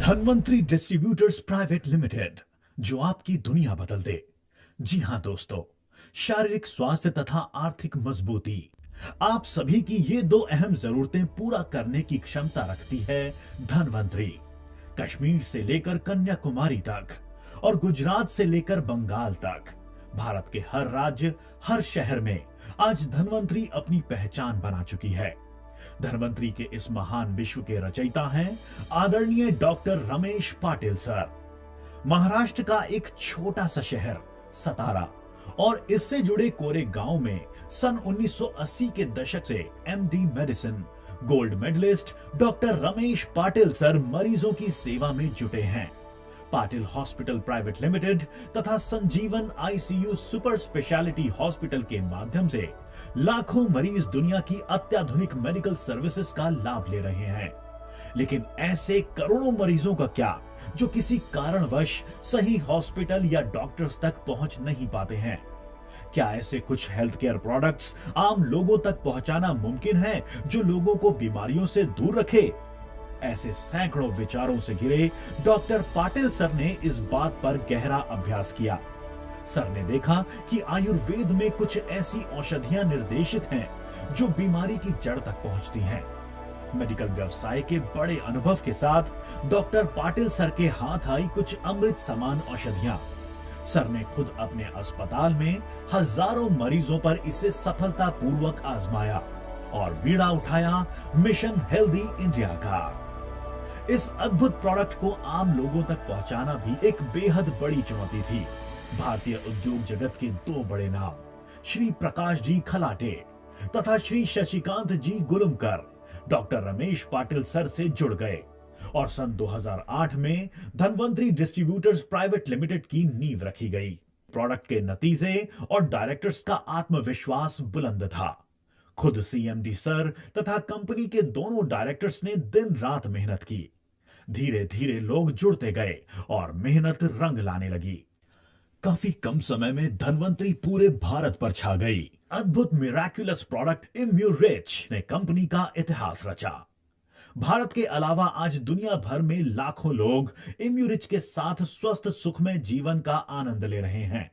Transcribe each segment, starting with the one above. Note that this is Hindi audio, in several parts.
धनवंतरी डिस्ट्रीब्यूटर्स प्राइवेट लिमिटेड, जो आपकी दुनिया बदल दे। जी हां दोस्तों, शारीरिक स्वास्थ्य तथा आर्थिक मजबूती, आप सभी की ये दो अहम जरूरतें पूरा करने की क्षमता रखती है धनवंतरी। कश्मीर से लेकर कन्याकुमारी तक और गुजरात से लेकर बंगाल तक, भारत के हर राज्य, हर शहर में आज धनवंतरी अपनी पहचान बना चुकी है। धनवंतरी के इस महान विश्व के रचयिता हैं आदरणीय डॉक्टर रमेश पाटिल सर। महाराष्ट्र का एक छोटा सा शहर सतारा और इससे जुड़े कोरे गांव में सन 1980 के दशक से MD medicine gold medalist doctor Ramesh Patil sir मरीजों की सेवा में जुटे हैं। पाटिल हॉस्पिटल प्राइवेट लिमिटेड तथा संजीवन आईसीयू सुपर स्पेशलिटी हॉस्पिटल के माध्यम से लाखों मरीज दुनिया की अत्याधुनिक मेडिकल सर्विसेज का लाभ ले रहे हैं। लेकिन ऐसे करोड़ों मरीजों का क्या जो किसी कारणवश सही हॉस्पिटल या डॉक्टर्स तक पहुंच नहीं पाते हैं? क्या ऐसे कुछ हेल्थ केयर प्रोडक्ट्स आम लोगों तक पहुंचाना मुमकिन है जो लोगों को बीमारियों से दूर रखे? ऐसे सैकड़ों विचारों से घिरे डॉक्टर पाटिल सर ने इस बात पर गहरा अभ्यास किया। सर ने देखा कि आयुर्वेद में कुछ ऐसी औषधियां निर्देशित हैं जो बीमारी की जड़ तक पहुंचती हैं। मेडिकल व्यवसाय के बड़े अनुभव के साथ डॉक्टर पाटिल सर के हाथ आई कुछ अमृत समान औषधियां। सर ने खुद अपने अस्पताल में हजारों मरीजों पर इसे सफलतापूर्वक आजमाया और बीड़ा उठाया मिशन हेल्दी इंडिया का। इस अद्भुत प्रोडक्ट को आम लोगों तक पहुंचाना भी एक बेहद बड़ी चुनौती थी। भारतीय उद्योग जगत के दो बड़े नाम श्री प्रकाश जी खलाटे तथा श्री शशिकांत जी गुलुमकर डॉक्टर रमेश पाटिल सर से जुड़ गए और सन 2008 में धनवंतरी डिस्ट्रीब्यूटर्स प्राइवेट लिमिटेड की नींव रखी गई। प्रोडक्ट के नतीजे और डायरेक्टर्स का आत्मविश्वास बुलंद था। खुद सीएमडी सर तथा कंपनी के दोनों डायरेक्टर्स ने दिन रात मेहनत की। धीरे धीरे लोग जुड़ते गए और मेहनत रंग लाने लगी। काफी कम समय में धनवंतरी पूरे भारत पर छा गई। अद्भुत मिराक्युलस प्रोडक्ट इम्यूरिच ने कंपनी का इतिहास रचा। भारत के अलावा आज दुनिया भर में लाखों लोग इम्यूरिच के साथ स्वस्थ सुखमय जीवन का आनंद ले रहे हैं।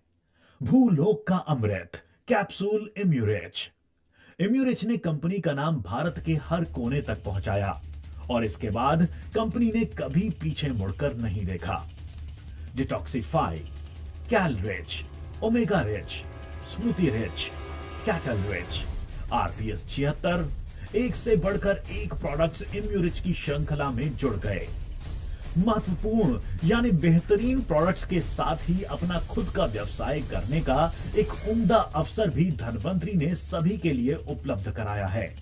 भूलोक का अमृत कैप्सूल इम्यूरिच। इम्यूरिच ने कंपनी का नाम भारत के हर कोने तक पहुंचाया और इसके बाद कंपनी ने कभी पीछे मुड़कर नहीं देखा। डिटॉक्सिफाई, कैलरिच, omega rich, smoothie rich, cattle rich, RPS 76, एक से बढ़कर एक प्रोडक्ट्स इम्यूरिच की श्रृंखला में जुड़ गए। महत्वपूर्ण यानी बेहतरीन प्रोडक्ट्स के साथ ही अपना खुद का व्यवसाय करने का एक उम्दा अवसर भी धनवंतरी ने सभी के लिए उपलब्ध कराया है।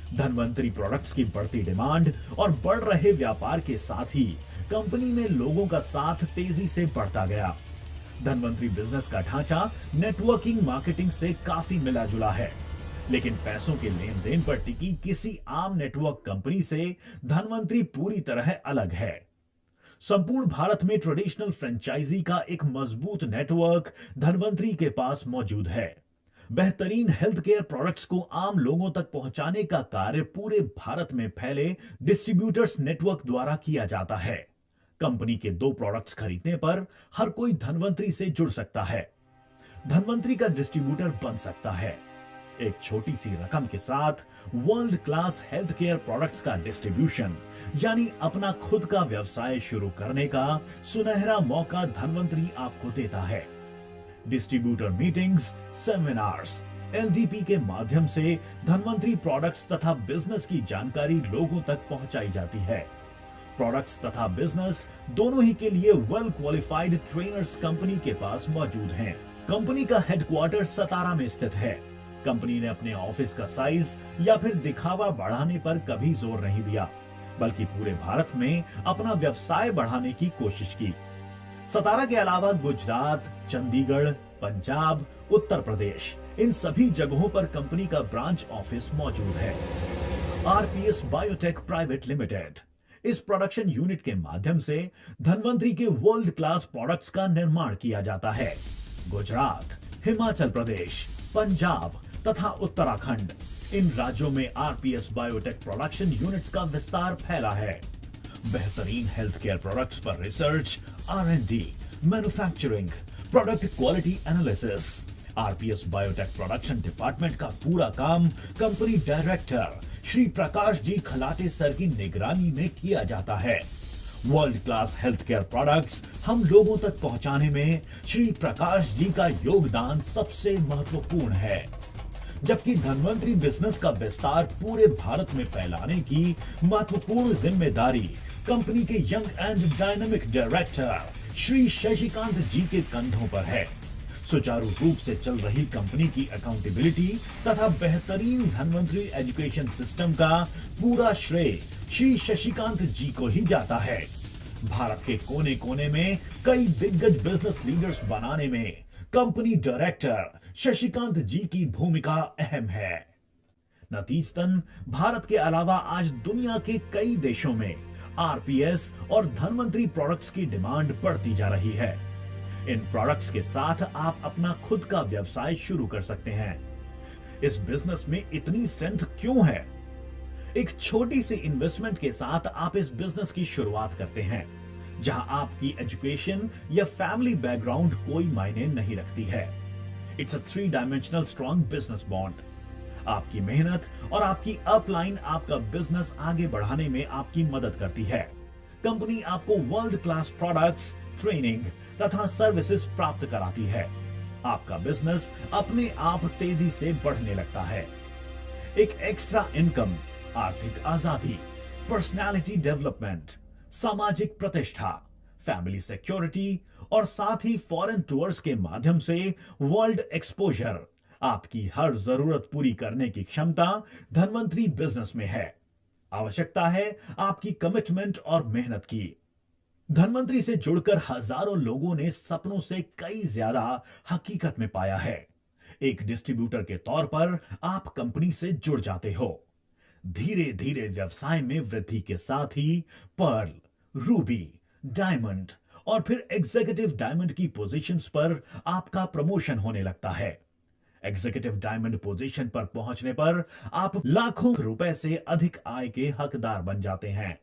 धनवंतरी प्रोडक्ट्स की बढ़ती डिमांड और बढ़ रहे व्यापार के साथ ही कंपनी में लोगों का साथ तेजी से बढ़ता गया। धनवंतरी बिजनेस का ढांचा नेटवर्किंग मार्केटिंग से काफी मिला जुला है, लेकिन पैसों के लेन देन पर टिकी किसी आम नेटवर्क कंपनी से धनवंतरी पूरी तरह अलग है। संपूर्ण भारत में ट्रेडिशनल फ्रेंचाइजी का एक मजबूत नेटवर्क धनवंतरी के पास मौजूद है। बेहतरीन हेल्थ केयर प्रोडक्ट्स को आम लोगों तक पहुंचाने का कार्य पूरे भारत में फैले डिस्ट्रीब्यूटर्स नेटवर्क द्वारा किया जाता है। कंपनी के 2 प्रोडक्ट्स खरीदने पर हर कोई धनवंतरी से जुड़ सकता है, धनवंतरी का डिस्ट्रीब्यूटर बन सकता है। एक छोटी सी रकम के साथ world class health care products का डिस्ट्रीब्यूशन यानी अपना खुद का व्यवसाय शुरू करने का सुनहरा मौका धनवंतरी आपको देता है। डिस्ट्रीब्यूटर मीटिंग्स, सेमिनार्स, एलडीपी के माध्यम से धनवंतरी प्रोडक्ट्स तथा बिजनेस की जानकारी लोगों तक पहुंचाई जाती है। प्रोडक्ट्स तथा बिजनेस दोनों ही के लिए वेल क्वालिफाइड ट्रेनर्स कंपनी के पास मौजूद हैं। कंपनी का हेडक्वार्टर सतारा में स्थित है। कंपनी ने अपने ऑफिस का साइज या फिर दिखावा बढ़ाने पर कभी जोर नहीं दिया, बल्कि पूरे भारत में अपना व्यवसाय बढ़ाने की कोशिश की। सतारा के अलावा गुजरात, चंडीगढ़, पंजाब, उत्तर प्रदेश, इन सभी जगहों पर कंपनी का ब्रांच ऑफिस मौजूद है। आरपीएस बायोटेक प्राइवेट लिमिटेड, इस प्रोडक्शन यूनिट के माध्यम से धनवंतरी के वर्ल्ड क्लास प्रोडक्ट्स का निर्माण किया जाता है। गुजरात, हिमाचल प्रदेश, पंजाब तथा उत्तराखंड, इन राज्यों में आरपीएस बायोटेक प्रोडक्शन यूनिट्स का विस्तार फैला है। बेहतरीन हेल्थ केयर प्रोडक्ट्स पर research, R&D, manufacturing, product quality analysis. RPS biotech production department का पूरा काम company director Shri Prakash ji Khalate sir की निगरानी में किया जाता है। World class health care products हम लोगों तक पहुंचाने में श्री प्रकाश जी का योगदान सबसे महत्वपूर्ण है, जबकि धनवंतरी बिजनेस का विस्तार पूरे भारत में फैलाने की महत्वपूर्ण जिम्मेदारी कंपनी के young and dynamic director Shri Shashikant ji के कंधों पर है। सुचारू रूप से चल रही कंपनी की अकाउंटेबिलिटी तथा बेहतरीन धनवंतरी एजुकेशन सिस्टम का पूरा श्रेय श्री शशिकांत जी को ही जाता है। भारत के कोने कोने में कई दिग्गज बिजनेस लीडर्स बनाने में कंपनी डायरेक्टर शशिकांत जी की भूमिका अहम है। नतीजतन भारत के अलावा आज दुनिया के कई देशों में आरपीएस और धनवंतरी प्रोडक्ट्स की डिमांड बढ़ती जा रही है। इन प्रोडक्ट्स के साथ आप अपना खुद का व्यवसाय शुरू कर सकते हैं। इस बिजनेस में इतनी स्ट्रेंथ क्यों है? एक छोटी सी इन्वेस्टमेंट के साथ आप इस बिजनेस की शुरुआत करते हैं, जहां आपकी एजुकेशन या फैमिली बैकग्राउंड कोई मायने नहीं रखती है। It's a 3 dimensional strong business bond. आपकी मेहनत और आपकी अपलाइन आपका बिजनेस आगे बढ़ाने में आपकी मदद करती है। कंपनी आपको वर्ल्ड क्लास प्रोडक्ट्स, ट्रेनिंग तथा सर्विसेज प्राप्त कराती है। आपका बिजनेस अपने आप तेजी से बढ़ने लगता है। एक एक्स्ट्रा इनकम, आर्थिक आजादी, पर्सनालिटी डेवलपमेंट, सामाजिक प्रतिष्ठा, फैमिली सिक्योरिटी और साथ ही फॉरेन टूर्स के माध्यम से वर्ल्ड एक्सपोजर, आपकी हर जरूरत पूरी करने की क्षमता धनवंतरी बिजनेस में है। आवश्यकता है आपकी कमिटमेंट और मेहनत की। धनवंतरी से जुड़कर हजारों लोगों ने सपनों से कई ज्यादा हकीकत में पाया है। एक डिस्ट्रीब्यूटर के तौर पर आप कंपनी से जुड़ जाते हो। धीरे धीरे व्यवसाय में वृद्धि के साथ ही पर्ल, रूबी, डायमंड और फिर एग्जीक्यूटिव डायमंड की पोजीशंस पर आपका प्रमोशन होने लगता है। एग्जीक्यूटिव डायमंड पोजीशन पर पहुंचने पर आप लाखों रुपए से अधिक आय के हकदार बन जाते हैं।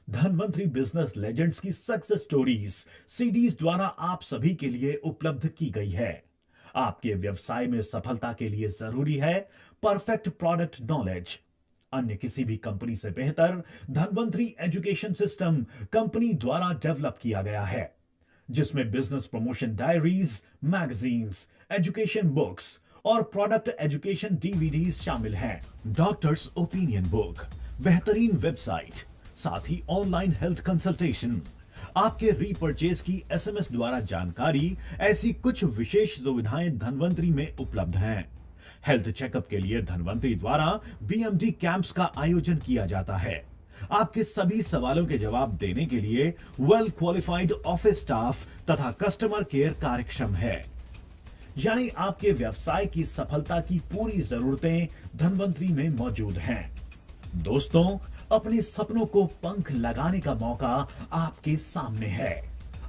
धनवंतरी बिजनेस लेजेंड्स की सक्सेस स्टोरीज सीडीज द्वारा आप सभी के लिए उपलब्ध की गई है। आपके व्यवसाय में सफलता के लिए जरूरी है परफेक्ट प्रोडक्ट नॉलेज। अन्य किसी भी कंपनी से बेहतर धनवंतरी एजुकेशन सिस्टम कंपनी द्वारा डेवलप किया गया है, जिसमें business promotion diaries, magazines, education books और प्रोडक्ट एजुकेशन डीवीडीज शामिल हैं। डॉक्टर्स ओपिनियन बुक, बेहतरीन वेबसाइट, साथ ही ऑनलाइन हेल्थ कंसल्टेशन, आपके रीपर्चेज की एसएमएस द्वारा जानकारी, ऐसी कुछ विशेष सुविधाएं धनवंतरी में उपलब्ध हैं। हेल्थ चेकअप के लिए धनवंतरी द्वारा बीएमडी कैंप्स का आयोजन किया जाता है। आपके सभी सवालों के जवाब देने के लिए वेल क्वालिफाइड ऑफिस स्टाफ तथा कस्टमर केयर कार्यक्षम है। यानी आपके व्यवसाय की सफलता की पूरी जरूरतें धनवंतरी में मौजूद हैं। दोस्तों, अपने सपनों को पंख लगाने का मौका आपके सामने है।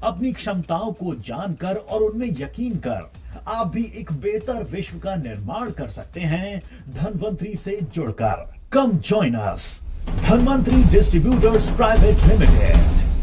अपनी क्षमताओं को जानकर और उनमें यकीन कर आप भी एक बेहतर विश्व का निर्माण कर सकते हैं धनवंतरी से जुड़कर। Come join us, Dhanvantari distributors private limited.